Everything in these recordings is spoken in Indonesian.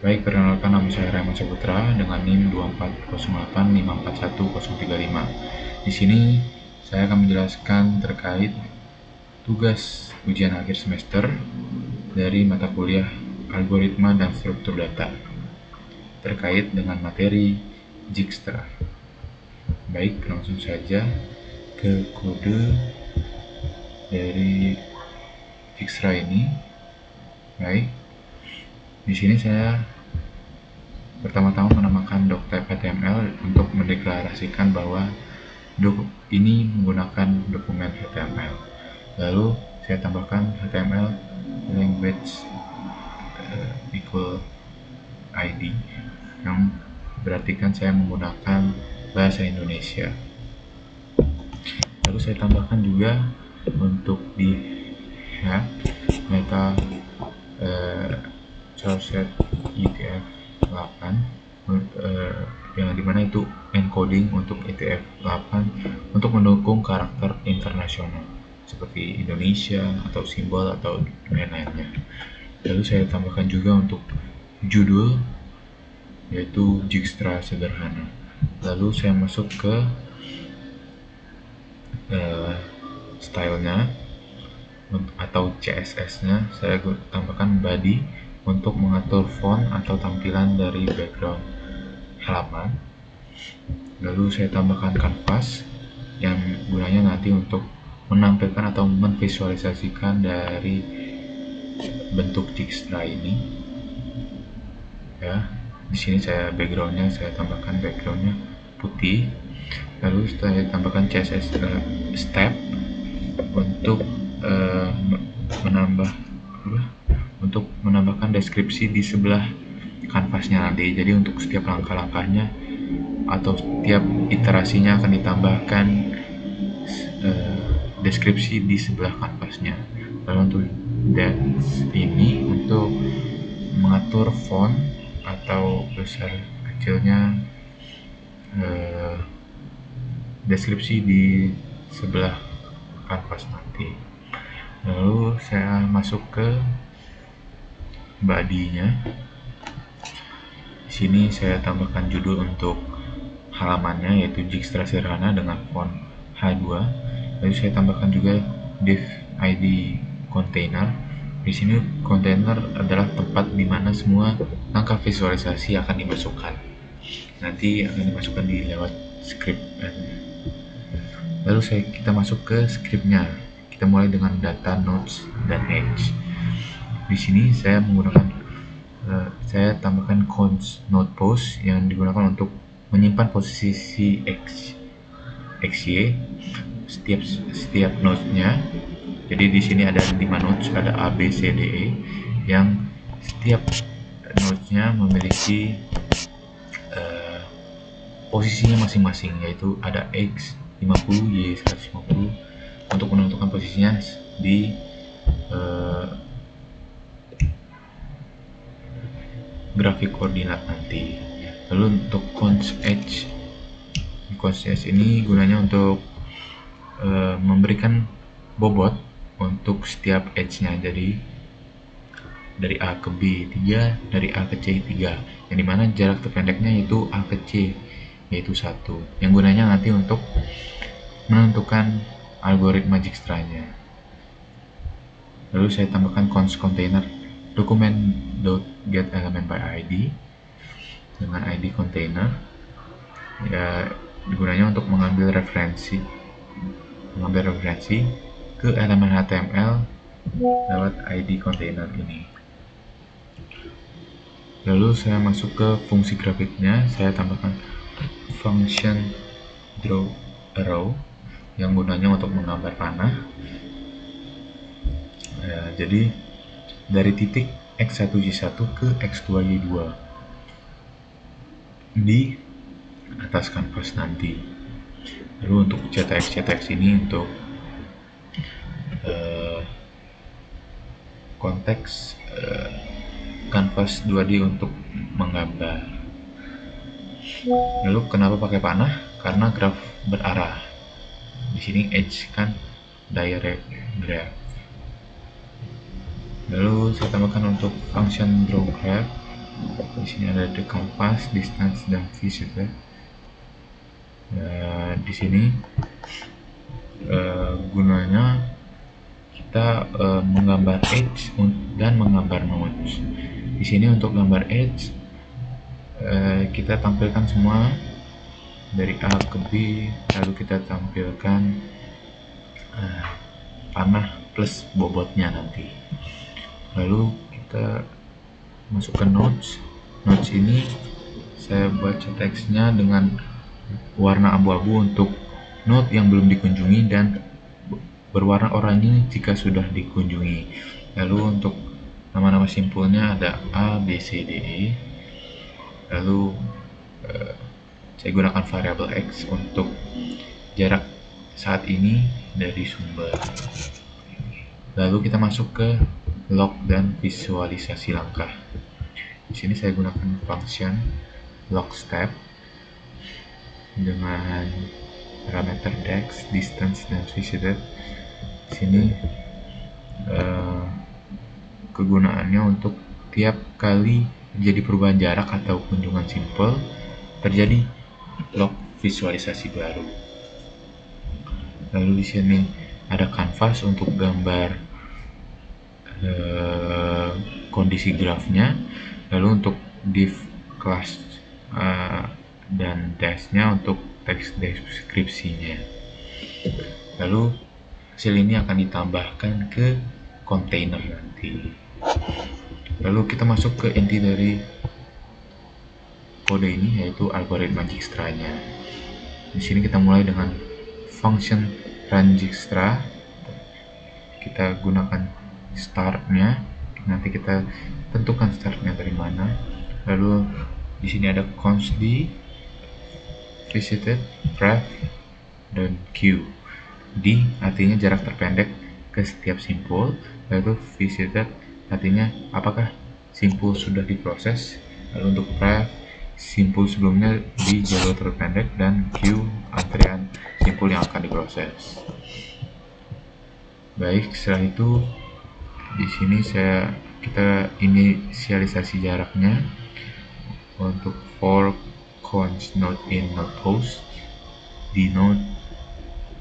Baik, perkenalkan nama saya Rahmat Saputra dengan NIM 2408541035. Di sini saya akan menjelaskan terkait tugas ujian akhir semester dari mata kuliah Algoritma dan Struktur Data terkait dengan materi Dijkstra. Baik, langsung saja ke kode dari Dijkstra ini. Baik, di sini saya pertama-tama menamakan doc.html untuk mendeklarasikan bahwa ini menggunakan dokumen HTML. Lalu saya tambahkan HTML language equal ID yang berarti kan saya menggunakan bahasa Indonesia. Lalu saya tambahkan juga untuk di meta source ETF8 yang dimana itu encoding untuk ETF8 untuk mendukung karakter internasional seperti Indonesia atau simbol atau lain-lainnya. Lalu saya tambahkan juga untuk judul yaitu Dijkstra sederhana. Lalu saya masuk ke stylenya atau CSS-nya, saya tambahkan body untuk mengatur font atau tampilan dari background halaman. Lalu saya tambahkan canvas yang gunanya nanti untuk menampilkan atau memvisualisasikan dari bentuk Dijkstra ini. Ya, di sini saya tambahkan backgroundnya putih. Lalu saya tambahkan CSS step untuk menambahkan deskripsi di sebelah kanvasnya nanti. Jadi untuk setiap langkah-langkahnya atau setiap iterasinya akan ditambahkan deskripsi di sebelah kanvasnya. Lalu untuk depth ini untuk mengatur font atau besar kecilnya deskripsi di sebelah kanvas nanti. Lalu saya masuk ke body-nya. Di sini saya tambahkan judul untuk halamannya yaitu Dijkstra sederhana dengan font H2. Lalu saya tambahkan juga div ID container. Di sini container adalah tempat di mana semua langkah visualisasi akan dimasukkan. Nanti akan dimasukkan di lewat script. Lalu kita masuk ke scriptnya. Kita mulai dengan data, nodes, dan edge. Di sini saya saya tambahkan const node pose yang digunakan untuk menyimpan posisi xy setiap node-nya. Jadi di sini ada 5 nodes, ada A, B, C, D, E, yang setiap node-nya memiliki posisinya masing-masing, yaitu ada X 50, Y 150 untuk menentukan posisinya di grafik koordinat nanti. Lalu untuk const edge ini gunanya untuk memberikan bobot untuk setiap edge-nya. Jadi dari A ke B 3, dari A ke C 3, yang dimana jarak terpendeknya yaitu A ke C yaitu 1, yang gunanya nanti untuk menentukan algoritma Dijkstra-nya. Lalu saya tambahkan const container document.getElementById dengan ID container, ya gunanya untuk mengambil referensi ke elemen HTML lewat ID container ini. Lalu saya masuk ke fungsi grafiknya, saya tambahkan function draw arrow yang gunanya untuk menggambar panah. Ya, jadi dari titik X1Y1 ke X2Y2 di atas kanvas nanti. Lalu untuk CTX ini untuk konteks kanvas 2D untuk menggambar. Lalu kenapa pakai panah? Karena graf berarah. Di sini edge kan direct graph. Lalu saya tambahkan untuk function draw graph Di sini ada the canvas, distance, dan visitor. Di sini gunanya kita menggambar edge dan menggambar nodes. Di sini untuk gambar edge kita tampilkan semua dari A ke B, lalu kita tampilkan panah plus bobotnya nanti. Lalu kita masukkan nodes. Nodes ini saya baca teksnya dengan warna abu-abu untuk node yang belum dikunjungi dan berwarna oranye jika sudah dikunjungi. Lalu untuk nama-nama simpulnya ada A, B, C, D, E. Lalu saya gunakan variabel X untuk jarak saat ini dari sumber. Lalu kita masuk ke log dan visualisasi langkah. Di sini saya gunakan function log step dengan parameter dex, distance, dan visited. Di sini kegunaannya untuk tiap kali terjadi perubahan jarak atau kunjungan simple terjadi log visualisasi baru. Lalu di sini ada canvas untuk gambar kondisi grafnya. Lalu untuk div class dan dash-nya untuk teks deskripsinya. Lalu hasil ini akan ditambahkan ke kontainer nanti. Lalu kita masuk ke inti dari kode ini, yaitu algoritma Dijkstra-nya. Di sini kita mulai dengan function run Dijkstra. Kita gunakan start-nya. Nanti kita tentukan start-nya dari mana. Lalu di sini ada const d, visited, ref, dan q. D artinya jarak terpendek ke setiap simpul, lalu visited artinya apakah simpul sudah diproses. Lalu untuk ref, simpul sebelumnya di jalur terpendek, dan q antrian simpul yang akan diproses. Baik, setelah itu di sini kita inisialisasi jaraknya untuk for const node in node host di node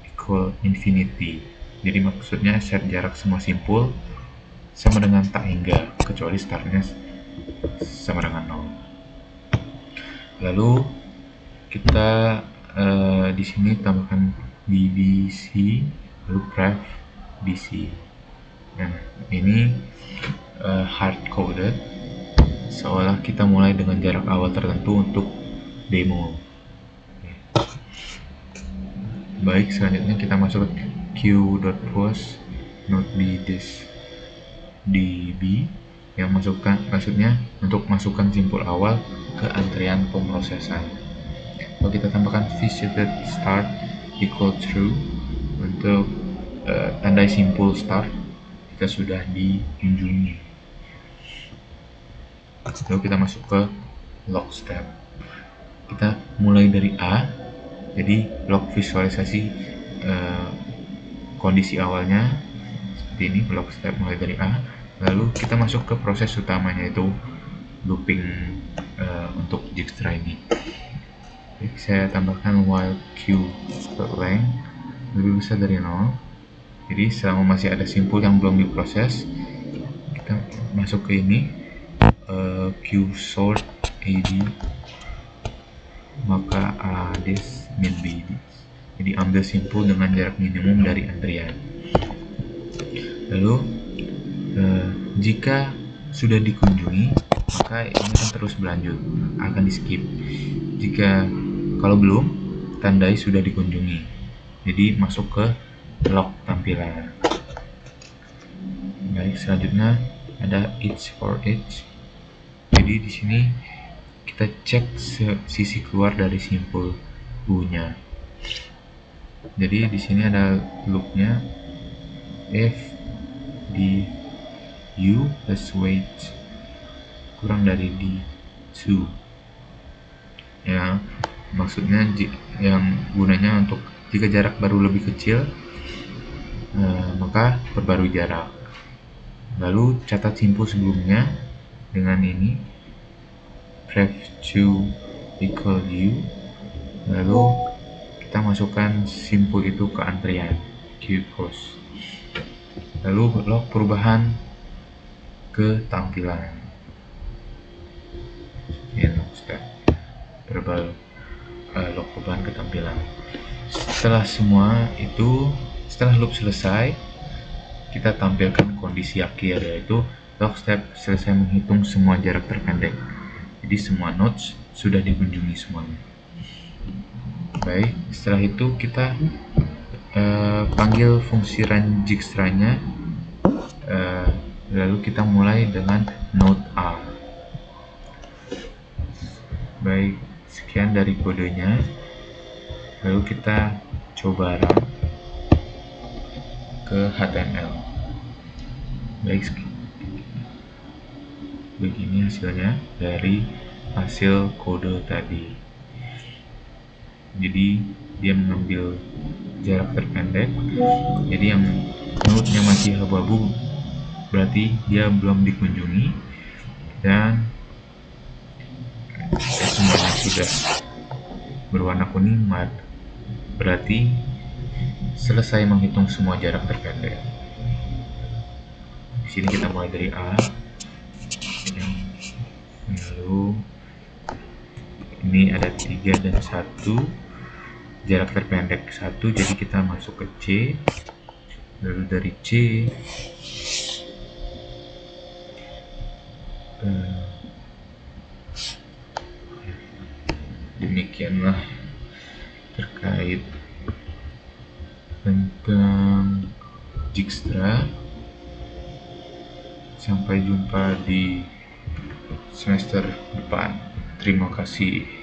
equal infinity. Jadi maksudnya set jarak semua simpul sama dengan tak hingga, kecuali startnya sama dengan 0. Lalu kita di sini tambahkan bbc, lalu pref bc. Nah, ini hard coded, seolah kita mulai dengan jarak awal tertentu untuk demo. Baik, selanjutnya kita masuk ke q.post node bdisk db yang maksudnya untuk masukkan simpul awal ke antrian pemrosesan. Lalu kita tambahkan visited start equal true untuk tandai simpul start jika sudah dikunjungi. Lalu kita masuk ke log step. Kita mulai dari A, jadi log visualisasi kondisi awalnya seperti ini. Log step mulai dari A, lalu kita masuk ke proses utamanya, yaitu looping untuk Dijkstra ini. Jadi saya tambahkan while q.length lebih besar dari 0. Jadi selama masih ada simpul yang belum diproses, kita masuk ke ini q sort ad, maka this min b. Jadi ambil simpul dengan jarak minimum dari antrian. Lalu jika sudah dikunjungi, maka ini akan terus berlanjut, akan di skip. Kalau belum, tandai sudah dikunjungi. Jadi masuk ke log tampilan. Baik, selanjutnya ada each for each. Jadi di sini kita cek sisi keluar dari simpul u-nya. Jadi di sini ada loopnya, if di u plus weight kurang dari d2, ya maksudnya yang gunanya untuk jika jarak baru lebih kecil, maka perbarui jarak. Lalu catat simpul sebelumnya dengan ini, pref2 equal u, lalu kita masukkan simpul itu ke antrian qPost, lalu log perubahan ke tampilan, log step verbal log perubahan ke tampilan. Setelah semua itu, setelah loop selesai, kita tampilkan kondisi akhir, yaitu log step selesai menghitung semua jarak terpendek. Jadi semua nodes sudah dikunjungi semuanya. Baik, setelah itu kita panggil fungsi run Dijkstra-nya, lalu kita mulai dengan node A. Baik, sekian dari kodenya. Lalu kita coba run ke HTML. Baik, begini hasilnya dari hasil kode tadi. Jadi dia mengambil jarak terpendek, jadi yang node-nya masih abu-abu berarti dia belum dikunjungi, dan semuanya sudah berwarna kuning berarti selesai menghitung semua jarak terpendek. Di sini kita mulai dari A, lalu ini ada 3 dan 1, jarak terpendek 1, jadi kita masuk ke C, lalu dari C demikianlah terkait tentang Dijkstra. Sampai jumpa di semester depan. Terima kasih.